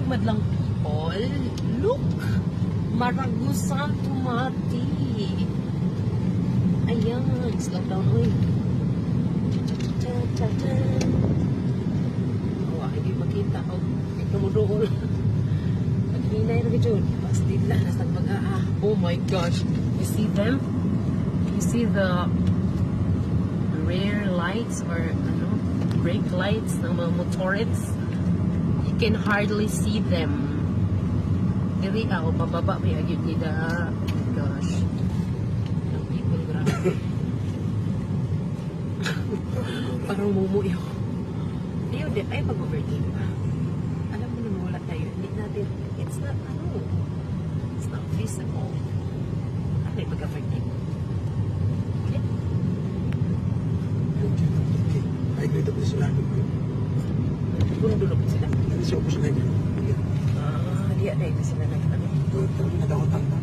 madlang people. Look! Maragusan Tumati. Ayan, slow down, uy. Cha-cha-cha. Oh, hindi makita. Oh, ito mo doon. Pag-hinay na gajud. Pastila, nasa mag-ah. Oh my gosh. You see them? You see the rear lights or ano, brake lights ng mga motorists? You can hardly see them. Dili ako pababa may agyud nila. Gosh. Ang people grabe. Parang mumuyo. Ayun din, ay pag-overtake pa. Alam mo na wala tayo. Hindi natin, it's not, ano, it's not visible. Ay pag-overtake. Okay? Ay, ganito po sila. Dulog sila. Hindi siya po sila. Diya na ito sila nag-ano. Nadaotan na.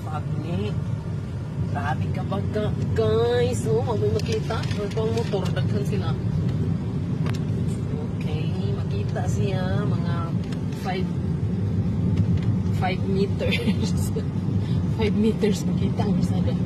Family. Grabe ka ba guys? Oh, may makita. May pang motor. Daghan sila. Okay. Makita siya. Mga 5 meters. 5 meters makita ang isada.